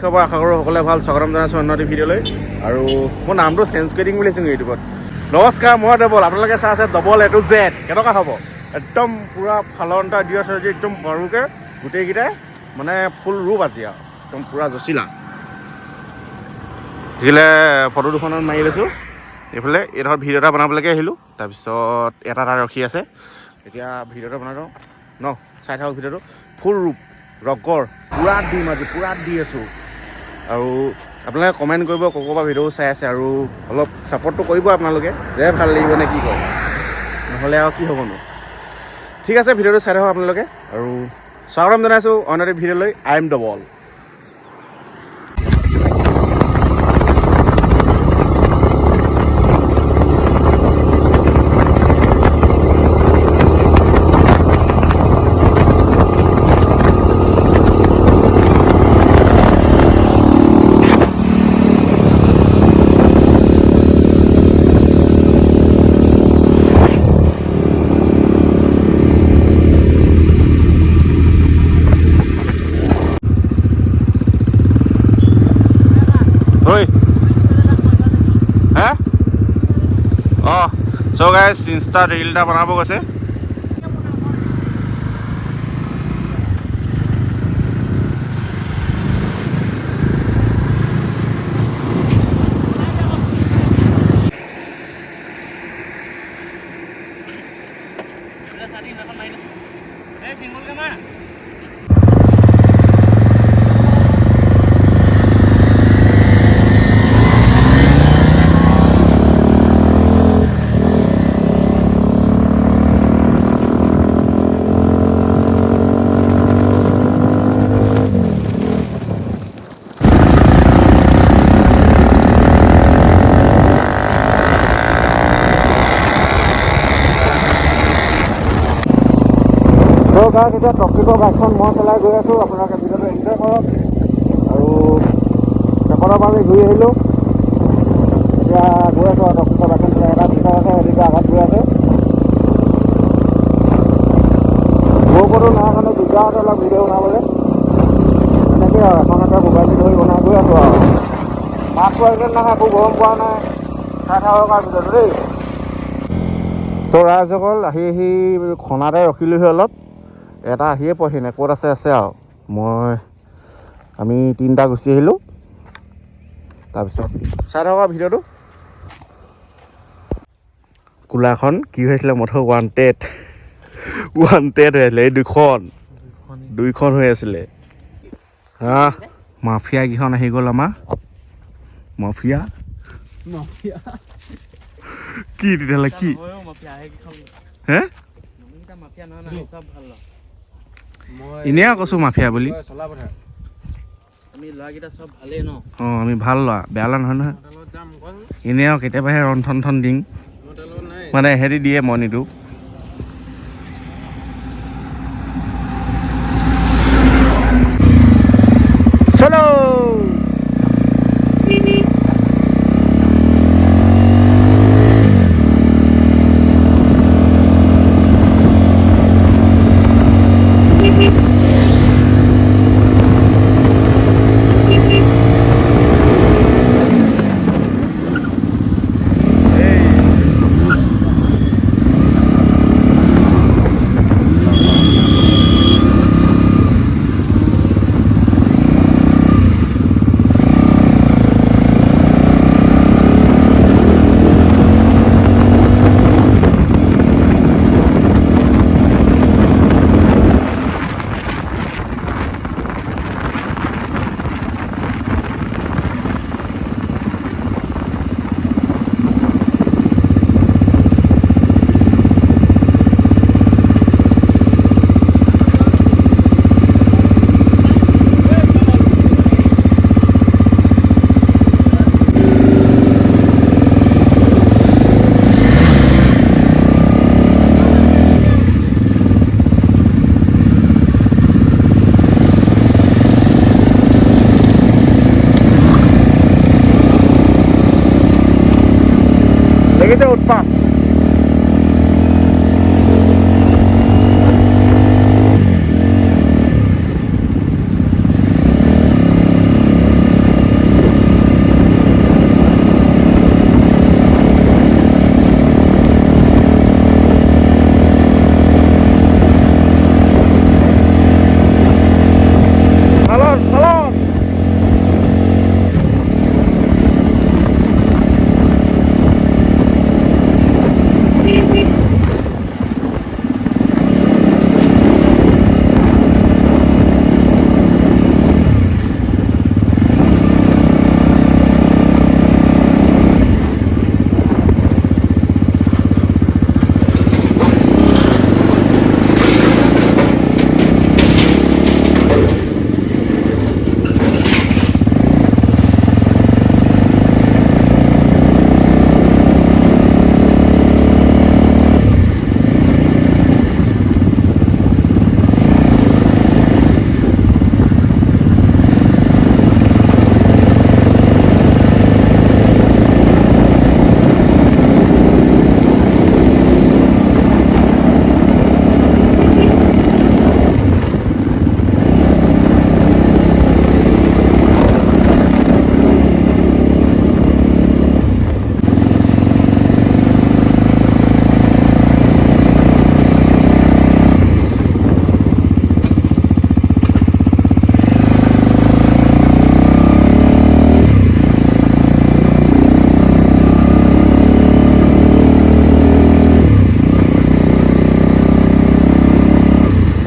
খবৰ আশা কৰোঁ সকলোৱে ভাল। স্বাগতম জনাইছোঁ অন্য এটি ভিডিঅ'লৈ। আৰু মোৰ নামটো চেঞ্জ কৰি দিম বুলি ভাবিছোঁ ইউটিউবত। নমস্কাৰ, মই ডবল, আপোনালোকে চাই আছে ডবল A to Z। কেনেকুৱা হ'ব? একদম পূৰা ফালন এটা দি আছে যে একদম সৰুকৈ গোটেইকেইটাই মানে ফুল ৰূপ আজি আৰু একদম পূৰা জচিলা। সেইকাৰণে ফটো দুখনত মাৰি লৈছোঁ। এইফালে এইডোখৰ ভিডিঅ' এটা বনাবলৈকে আহিলোঁ। তাৰপিছত এটা ৰখি আছে। এতিয়া ভিডিঅ'টো বনাই লওঁ ন, চাই থাকক ভিডিঅ'টো। ফুল ৰূপ ৰগৰ পূৰা দিম আজি, পূৰা দি আছোঁ। আৰু আপোনালোকে কমেণ্ট কৰিব ক'ৰবাৰ ভিডিঅ' চাই আছে আৰু অলপ ছাপৰ্টটো কৰিব আপোনালোকে, যে ভাল লাগিব নে কি কয়, নহ'লে আৰু কি হ'বনো। ঠিক আছে, ভিডিঅ'টো চাই থাকক আপোনালোকে আৰু স্বাগতম জনাইছোঁ অন্য এটি ভিডিঅ'লৈ। I am double. অঁ চ' গাইজ, ইনষ্টাত ৰীল এটা বনাব গৈছে। এতিয়া টপিকৰ বাইকখন মই চলাই গৈ আছোঁ। আপোনালোকে ভিডিঅ'টো এনজয় কৰক। আৰু চেপনৰ পৰা আমি ঘূৰি আহিলোঁ। এতিয়া গৈ আছোঁ আৰু টপিকৰ বাইকখন চলাই। এটা পিছত আছে, এদিকে আগত গৈ আছে। বৰষুণো নাই কাৰণে দিগদাৰ আছে অলপ ভিডিঅ' বনাবলৈ। এনেকৈ আৰু এখনতে মোবাইলটো ধৰি বনাই গৈ আছোঁ আৰু মাতটো আহিলে নহয়, একো গৰম পোৱা নাই। চাই থাকক আৰু ভিডিঅ'টো দেই। তো ৰাইজসকল, আহি খনাতে ৰখিলোহি অলপ। এটা আহিয়ে পোৱাহি নাই, ক'ত আছে আৰু আমি তিনিটা গুচি আহিলোঁ। তাৰপিছত চাই থাকক ভিডিঅ'টো। কোলাখন কি হৈছিলে, মথৰ ৱান্টেড হৈ আছিলে। এই দুইখন হৈ আছিলে। মাফিয়া কেইখন আহি গ'ল আমাৰ। মাফিয়া কি তেতিয়াহ'লে কি হে এনেই কৈছোঁ মাফিয়া বুলি। অঁ, আমি ভাল ল'ৰা, বেয়া ল'ৰা নহয় নহয়। এনেই আৰু কেতিয়াবাহে ৰন্ধন দিম, মানে হেৰি দিয়ে, মই নিদিওঁ। চলো।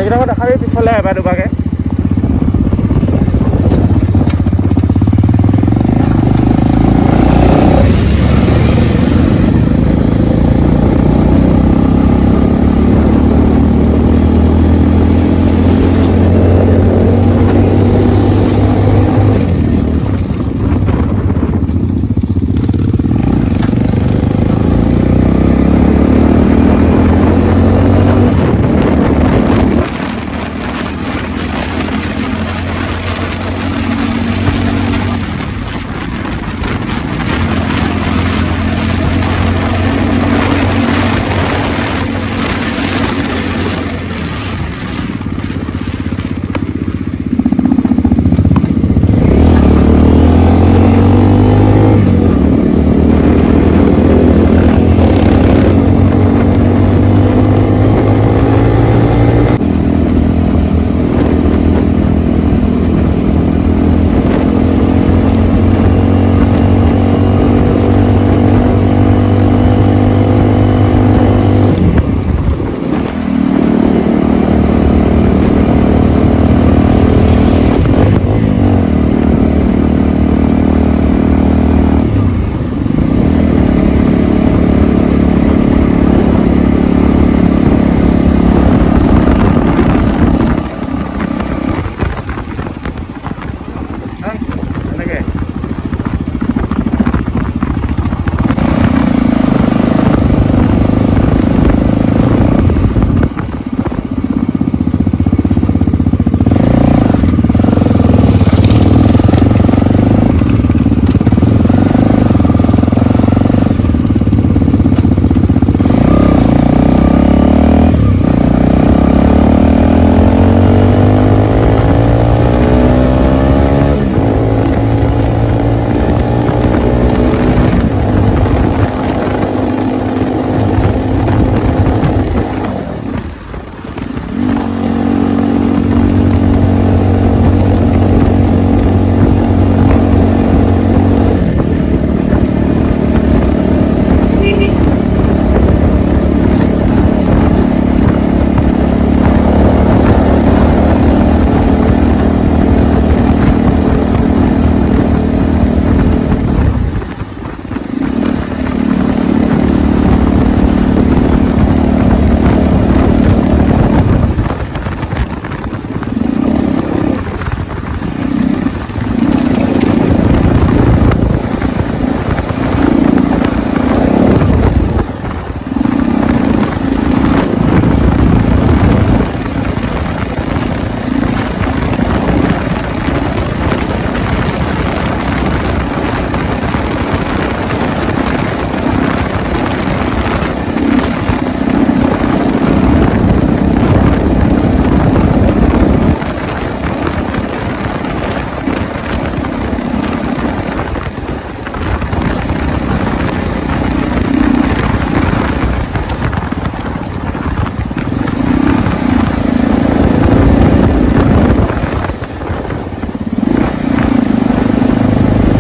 সেইকেইটাকো দেখাবি পিছফালে এবাৰ দুবাৰকৈ